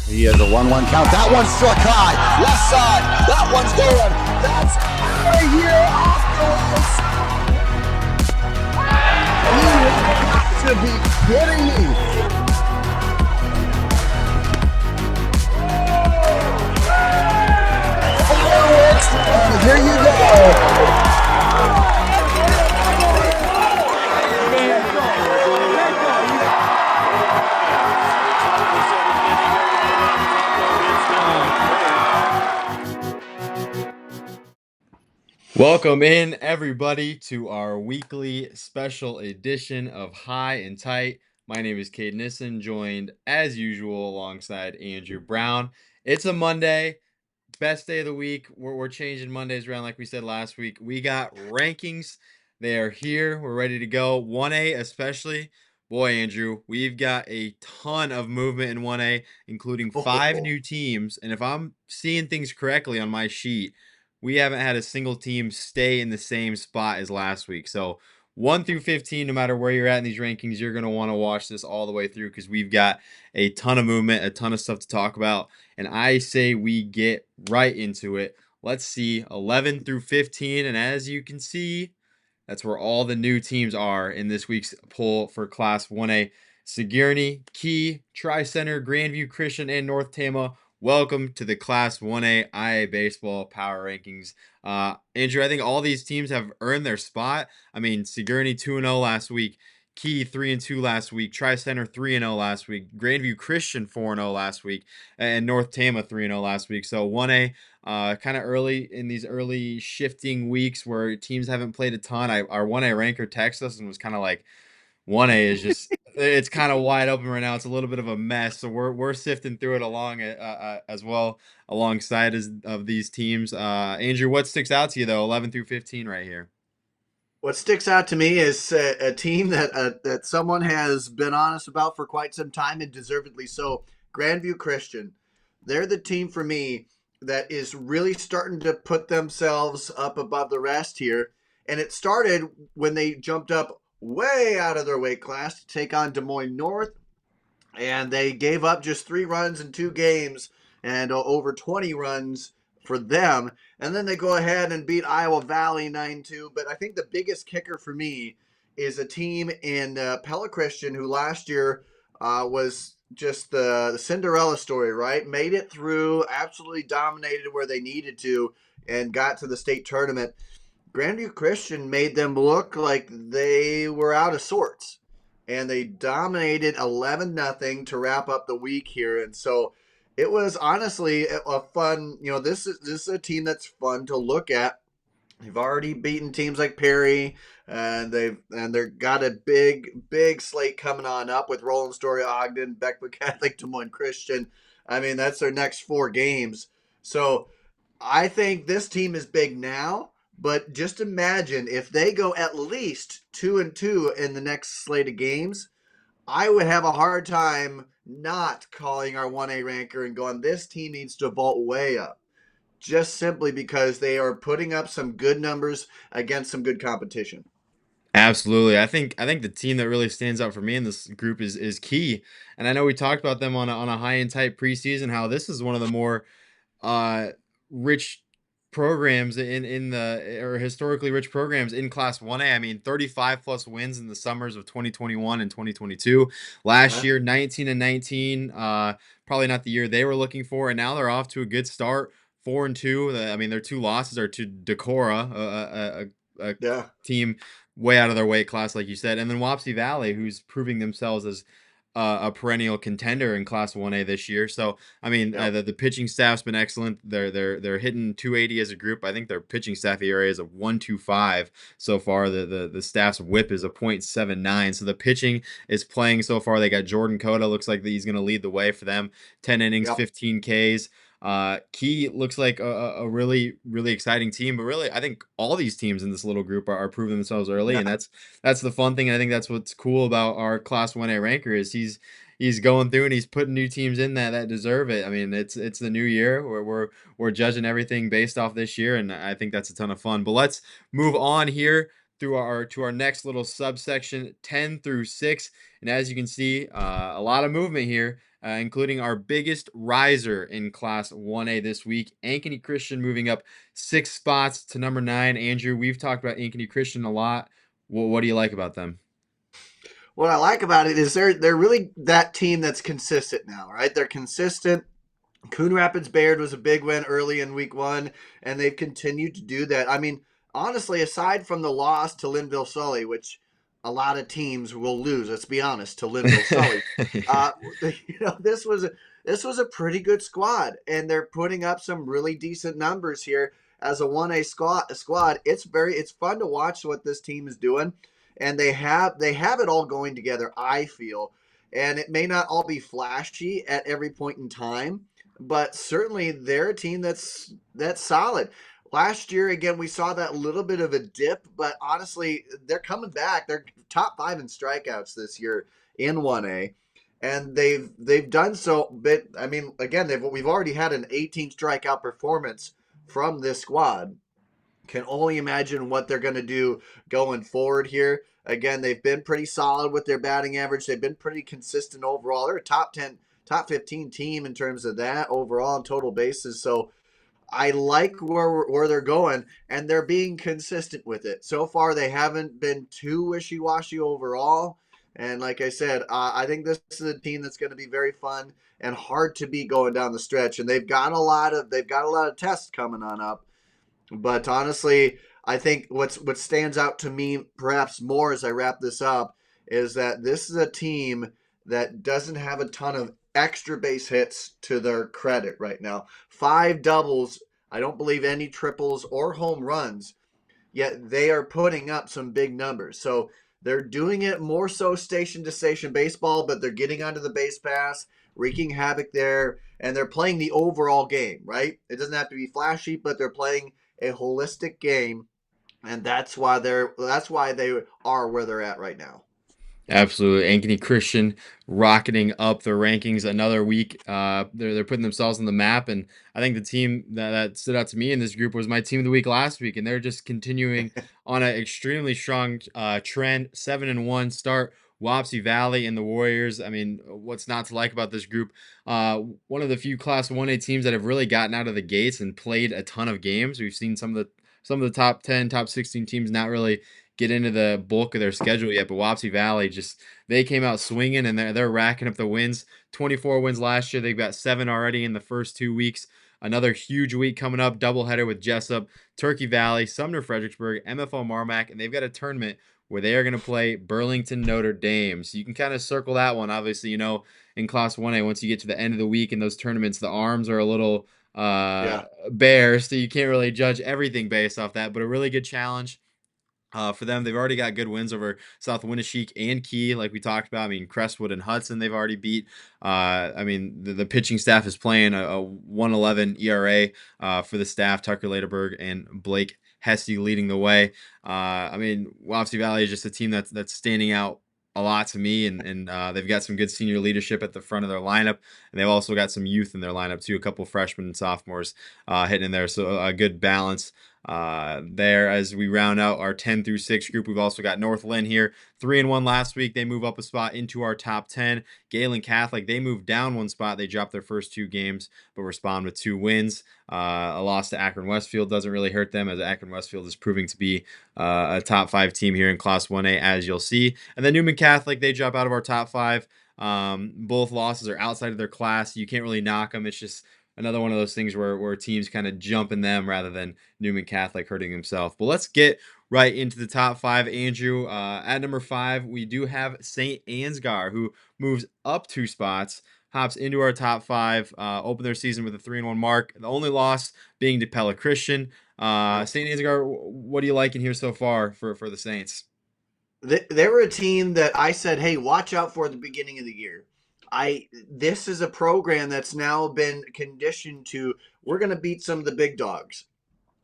He has a 1-1 count. That one's struck high. Left side. That one's going. That's out of here off the wall. You have to be kidding me. Fireworks. Here you go. Welcome in, everybody, to our weekly special edition of High and Tight. My name is Cade Nissen, joined as usual alongside Andrew Brown. It's a Monday, best day of the week. We're changing Mondays around like we said last week. We got rankings. They are here. We're ready to go. 1A especially. Boy, Andrew, we've got a ton of movement in 1A, including 5 new teams. And if I'm seeing things correctly on my sheet, we haven't had a single team stay in the same spot as last week. So 1 through 15, no matter where you're at in these rankings, you're going to want to watch this all the way through because we've got a ton of movement, a ton of stuff to talk about. And I say we get right into it. Let's see 11 through 15. And as you can see, that's where all the new teams are in this week's poll for Class 1A. Sigourney, Key, Tri-Center, Grandview Christian, and North Tama. Welcome to the Class 1A IABaseball Power Rankings. Andrew, I think all these teams have earned their spot. I mean, Sigourney 2-0 last week. Key 3-2 last week. Tri-Center 3-0 last week. Grandview Christian 4-0 last week. And North Tama 3-0 last week. So 1A, kind of early in these early shifting weeks where teams haven't played a ton. Our 1A ranker texted us and was kind of like, 1A is just it's kind of wide open right now. It's a little bit of a mess, so we're sifting through it along as well alongside of these teams. Andrew, what sticks out to you though? 11 through 15 right here. What sticks out to me is a team that someone has been honest about for quite some time, and deservedly so. Grandview Christian. They're the team for me that is really starting to put themselves up above the rest here. And it started when they jumped up way out of their weight class to take on Des Moines North. And they gave up just 3 runs in 2 games and over 20 runs for them. And then they go ahead and beat Iowa Valley 9-2. But I think the biggest kicker for me is a team in Pella Christian who last year was just the Cinderella story, right? Made it through, absolutely dominated where they needed to, and got to the state tournament. Grandview Christian made them look like they were out of sorts. And they dominated 11-0 to wrap up the week here. And so it was honestly a fun, this is a team that's fun to look at. They've already beaten teams like Perry, and they've got a big slate coming on up with Roland Story, Ogden, Beckwood Catholic, Des Moines Christian. I mean, that's their next 4 games. So I think this team is big now, but just imagine if they go at least 2-2 in the next slate of games. I would have a hard time not calling our 1A ranker and going, this team needs to vault way up, just simply because they are putting up some good numbers against some good competition. Absolutely. I think the team that really stands out for me in this group is Key. And I know we talked about them on a high and tight preseason, how this is one of the more rich programs in the or historically rich programs in Class 1A. I mean, 35 plus wins in the summers of 2021 and 2022. Last year, 19-19. Probably not the year they were looking for, and now they're off to a good start. 4-2. I mean, their 2 losses are to Decorah, a team way out of their weight class, like you said, and then Wapsie Valley, who's proving themselves as a perennial contender in Class 1A this year. So, I mean, the pitching staff's been excellent. They're hitting 280 as a group. I think their pitching staff ERA is a 1.25 so far. The staff's WHIP is a 0.79. So the pitching is playing so far. They got Jordan Cota. Looks like he's going to lead the way for them. 10 innings, 15 Ks. Key looks like a really, really exciting team, but really, I think all these teams in this little group are proving themselves early, and that's the fun thing. And I think that's what's cool about our Class 1A ranker is he's going through and he's putting new teams in that deserve it. I mean, it's the new year where we're judging everything based off this year, and I think that's a ton of fun. But let's move on here through our next little subsection 10 through 6. And as you can see, a lot of movement here, including our biggest riser in Class 1A this week, Ankeny Christian moving up 6 spots to number 9. Andrew, we've talked about Ankeny Christian a lot. What do you like about them? What I like about it is they're really that team that's consistent now, right? They're consistent. Coon Rapids Bayard was a big win early in week 1, and they've continued to do that. I mean, honestly, aside from the loss to Linville Sully, which a lot of teams will lose, let's be honest, to Linville Sully, uh, this was a pretty good squad, and they're putting up some really decent numbers here as a 1A squad. It's fun to watch what this team is doing, and they have it all going together, I feel. And it may not all be flashy at every point in time, but certainly they're a team that's solid. Last year, again, we saw that little bit of a dip, but honestly, they're coming back. They're top 5 in strikeouts this year in 1A, and they've done so. But I mean, again, we've already had an 18 strikeout performance from this squad. Can only imagine what they're going to do going forward here. Again, they've been pretty solid with their batting average. They've been pretty consistent overall. They're a top 10, top 15 team in terms of that overall on total bases. So I like where they're going, and they're being consistent with it. So far, they haven't been too wishy-washy overall. And like I said, I think this is a team that's going to be very fun and hard to beat going down the stretch. And they've got a lot of tests coming on up. But honestly, I think what stands out to me perhaps more as I wrap this up is that this is a team that doesn't have a ton of extra base hits to their credit right now. 5 doubles, I don't believe any triples or home runs, yet they are putting up some big numbers. So they're doing it more so station to station baseball, but they're getting onto the base pass, wreaking havoc there, and they're playing the overall game, right? It doesn't have to be flashy, but they're playing a holistic game, and that's why they are where they're at right now. Absolutely. Ankeny Christian rocketing up the rankings another week. They're putting themselves on the map, and I think the team that stood out to me in this group was my team of the week last week, and they're just continuing on an extremely strong trend. 7-1 start. Wapsie Valley and the Warriors. I mean, what's not to like about this group? One of the few Class 1A teams that have really gotten out of the gates and played a ton of games. We've seen some of the top 10, top 16 teams not really get into the bulk of their schedule yet, but Wapsie Valley they came out swinging, and they're racking up the wins. 24 wins last year. They've got 7 already in the first 2 weeks. Another huge week coming up, doubleheader with Jessup, Turkey Valley, Sumner Fredericksburg, MFO Marmac, and they've got a tournament where they are going to play Burlington Notre Dame. So you can kind of circle that one. Obviously, in Class 1A, once you get to the end of the week in those tournaments, the arms are a little bare, so you can't really judge everything based off that, but a really good challenge. For them, they've already got good wins over South Winneshiek and Key, like we talked about. I mean, Crestwood and Hudson, they've already beat. I mean, the pitching staff is playing a 1.11 ERA for the staff. Tucker Lederberg and Blake Hesse leading the way. I mean, Wapsie Valley is just a team that's standing out a lot to me, and they've got some good senior leadership at the front of their lineup, and they've also got some youth in their lineup too, a couple freshmen and sophomores hitting in there, so a good balance there as we round out our 10 through 6 group. We've also got North Lynn here, 3-1 last week. They move up a spot into our top 10. Galen Catholic, they moved down 1 spot. They dropped their first 2 games, but respond with 2 wins. A loss to Akron Westfield doesn't really hurt them, as Akron Westfield is proving to be a top 5 team here in Class 1A, as you'll see. And then Newman Catholic, they drop out of our top 5. Both losses are outside of their class. You can't really knock them. It's just another one of those things where teams kind of jump in them rather than Newman Catholic hurting himself. But let's get right into the top 5, Andrew. At number 5, we do have St. Ansgar, who moves up 2 spots, hops into our top 5, open their season with a 3-1 mark. The only loss being to Pella Christian. St. Ansgar, what are you liking here so far for the Saints? They were a team that I said, hey, watch out for at the beginning of the year. This is a program that's now been conditioned to, we're going to beat some of the big dogs.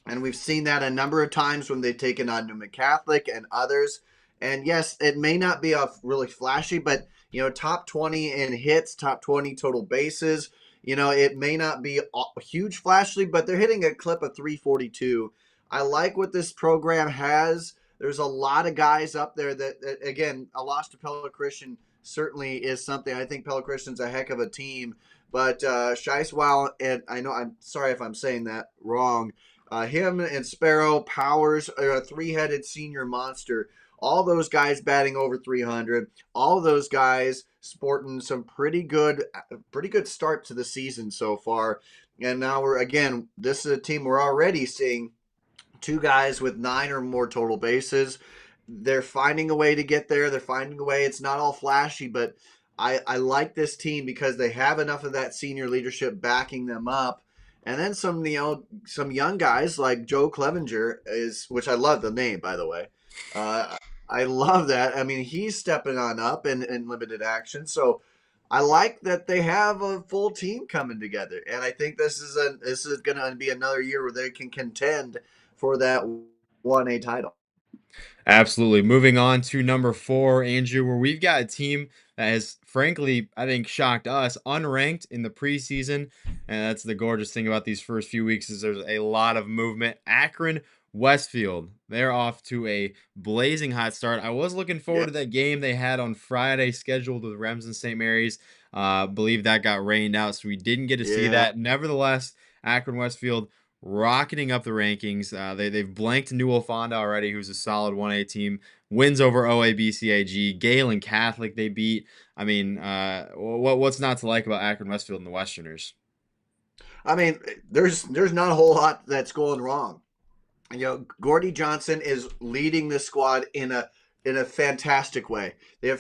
And we've seen that a number of times when they've taken on Newman Catholic and others. And yes, it may not be really flashy, but, top 20 in hits, top 20 total bases. It may not be huge flashy, but they're hitting a clip of 342. I like what this program has. There's a lot of guys up there that again, a loss to Pella Christian certainly is something. I think Pella Christian's a heck of a team, but Scheiswell, and I know I'm sorry if I'm saying that wrong. Him and Sparrow Powers are a three-headed senior monster. All those guys batting over 300. All those guys sporting some pretty good start to the season so far. And now this is a team we're already seeing two guys with 9 or more total bases. They're finding a way to get there. They're finding a way. It's not all flashy, but I like this team because they have enough of that senior leadership backing them up. And then some young guys like Joe Clevenger which I love the name, by the way. I love that. I mean, he's stepping on up in limited action. So I like that they have a full team coming together, and I think this is going to be another year where they can contend for that 1A title. Absolutely. Moving on to number 4, Andrew, where we've got a team that has, frankly, I think, shocked us, unranked in the preseason. And that's the gorgeous thing about these first few weeks is there's a lot of movement. Akron Westfield, they're off to a blazing hot start. I was looking forward Yeah, to that game they had on Friday scheduled with Remsen St. Mary's. Believe that got rained out, so we didn't get to see yeah. that. Nevertheless, Akron Westfield rocketing up the rankings. They've blanked New Fonda already, who's a solid 1A team. Wins over OABCIG. Galen Catholic they beat. I mean, what's not to like about Akron Westfield and the Westerners? I mean, there's not a whole lot that's going wrong. Gordy Johnson is leading this squad in a fantastic way. They're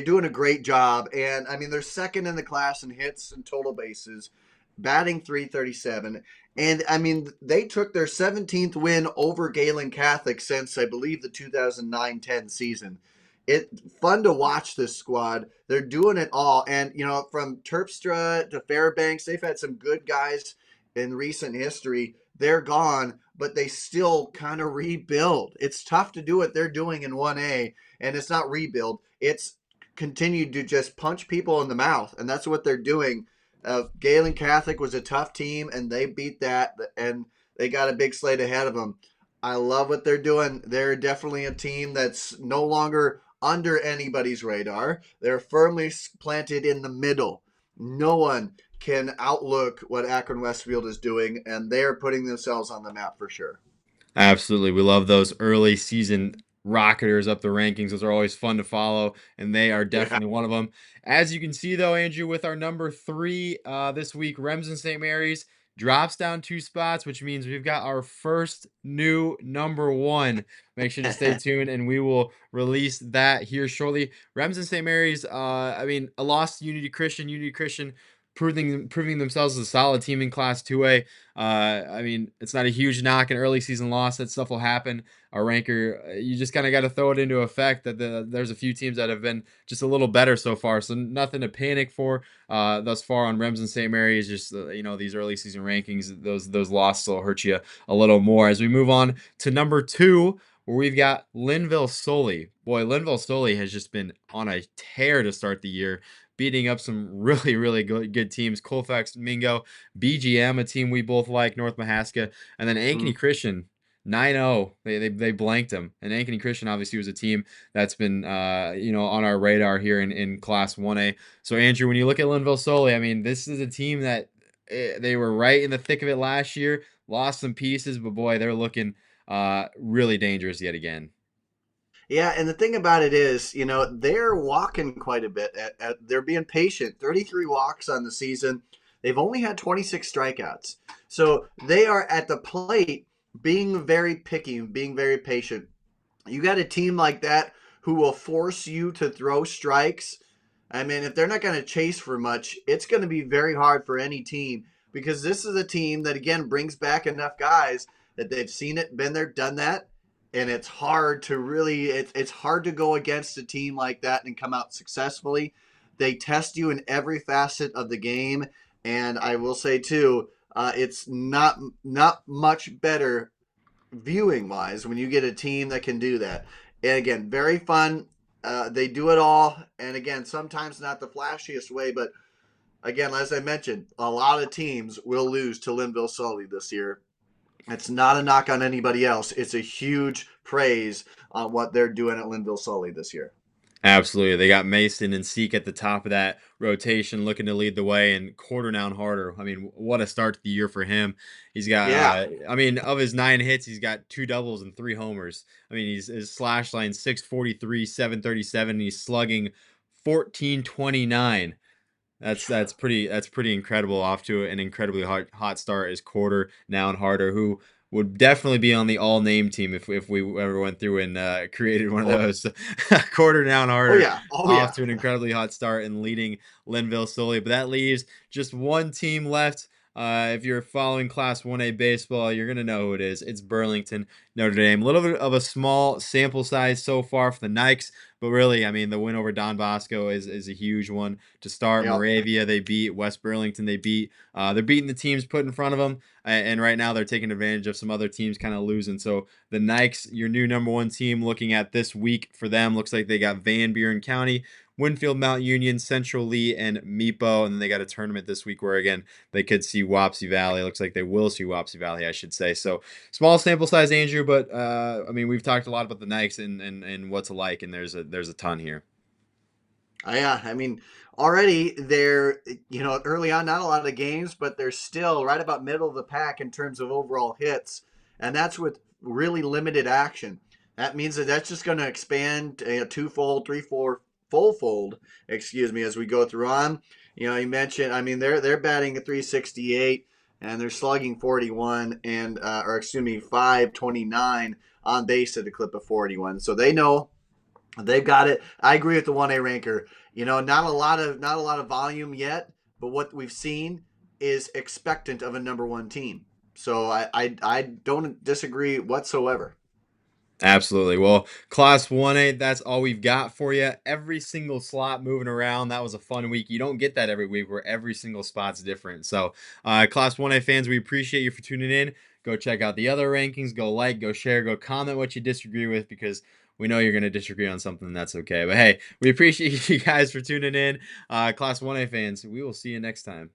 doing a great job, and I mean they're second in the class in hits and total bases, batting 337, and I mean they took their 17th win over Galen Catholic since I believe the 2009-10 season. It's fun to watch this squad. They're doing it all, and from Terpstra to Fairbanks, they've had some good guys in recent history. They're gone, but they still kind of rebuild. It's tough to do what they're doing in 1A, and it's not rebuild. It's continue to just punch people in the mouth, and that's what they're doing. Galen Catholic was a tough team, and they beat that, and they got a big slate ahead of them. I love what they're doing. They're definitely a team that's no longer under anybody's radar. They're firmly planted in the middle. No one can outlook what Akron Westfield is doing, and they are putting themselves on the map for sure. Absolutely. We love those early season rocketers up the rankings. Those are always fun to follow, and they are Yeah. definitely one of them. As you can see, though, Andrew, with our number 3 this week, Remsen St. Mary's drops down 2 spots, which means we've got our first new number 1. Make sure to stay tuned, and we will release that here shortly. Remsen St. Mary's, I mean, a loss to Unity Christian. Unity Christian proving themselves as a solid team in Class 2A. I mean, it's not a huge knock, an early season loss. That stuff will happen. Our ranker, you just kind of got to throw it into effect that there's a few teams that have been just a little better so far. So nothing to panic for thus far on Remsen St. Mary is just, these early season rankings, those losses will hurt you a little more. As we move on to number 2, where we've got Linville Sully. Boy, Linville Sully has just been on a tear to start the year, beating up some really, really good teams. Colfax, Mingo, BGM, a team we both like, North Mahaska, and then Ankeny Christian, 9-0. They blanked them. And Ankeny Christian obviously was a team that's been on our radar here in Class 1A. So Andrew, when you look at Linville Sully, I mean, this is a team that they were right in the thick of it last year, lost some pieces, but boy, they're looking really dangerous yet again. Yeah, and the thing about it is, they're walking quite a bit. They're being patient. 33 walks on the season. They've only had 26 strikeouts. So they are at the plate being very picky, being very patient. You got a team like that who will force you to throw strikes. I mean, if they're not going to chase for much, it's going to be very hard for any team because this is a team that, again, brings back enough guys that they've seen it, been there, done that. And it's hard to it's hard to go against a team like that and come out successfully. They test you in every facet of the game. And I will say, too, it's not much better viewing wise when you get a team that can do that. And again, very fun. They do it all. And again, sometimes not the flashiest way, but again, as I mentioned, a lot of teams will lose to Linville Sully this year. It's not a knock on anybody else. It's a huge praise on what they're doing at Linville-Sully this year. Absolutely. They got Mason and Seek at the top of that rotation looking to lead the way, and Quarter down harder. I mean, what a start to the year for him. He's got, Yeah. of his 9 hits, he's got 2 doubles and 3 homers. I mean, his slash line 643, 737, and he's slugging 1429. That's pretty incredible. Off to an incredibly hot start is Quarter now and Harder, who would definitely be on the all name team if we ever went through and created one of those. Quarter now and Oh Harder yeah. Oh off yeah. to an incredibly hot start and leading Linville-Sully. But that leaves just one team left. If you're following Class 1A baseball, you're going to know who it is. It's Burlington Notre Dame. A little bit of a small sample size so far for the Nikes, but really, I mean, the win over Don Bosco is a huge one to start. Yep. Moravia, they beat. West Burlington, they beat. They're beating the teams put in front of them, and right now they're taking advantage of some other teams kind of losing. So the Nikes, your new number 1 team, looking at this week for them, looks like they got Van Buren County, Winfield, Mount Union, Central Lee, and Meepo. And then they got a tournament this week where, again, they could see Wapsie Valley. Looks like they will see Wapsie Valley, I should say. So small sample size, Andrew, but I mean, we've talked a lot about the Nikes and what's alike, and there's a ton here. Yeah, I mean, already they're, early on, not a lot of games, but they're still right about middle of the pack in terms of overall hits. And that's with really limited action. That means that's just going to expand twofold, threefold, full-fold, as we go through on. You mentioned, I mean, they're batting at 368 and they're slugging 41 and, 529 on base at a clip of 41. So they know they've got it. I agree with the 1A ranker. Not a lot of volume yet, but what we've seen is expectant of a number 1 team. So I don't disagree whatsoever. Absolutely. Well, Class 1A, that's all we've got for you. Every single slot moving around. That was a fun week. You don't get that every week where every single spot's different. So, Class 1A fans, we appreciate you for tuning in. Go check out the other rankings. Go like, go share, go comment what you disagree with, because we know you're going to disagree on something, and that's okay. But hey, we appreciate you guys for tuning in. Class 1A fans, we will see you next time.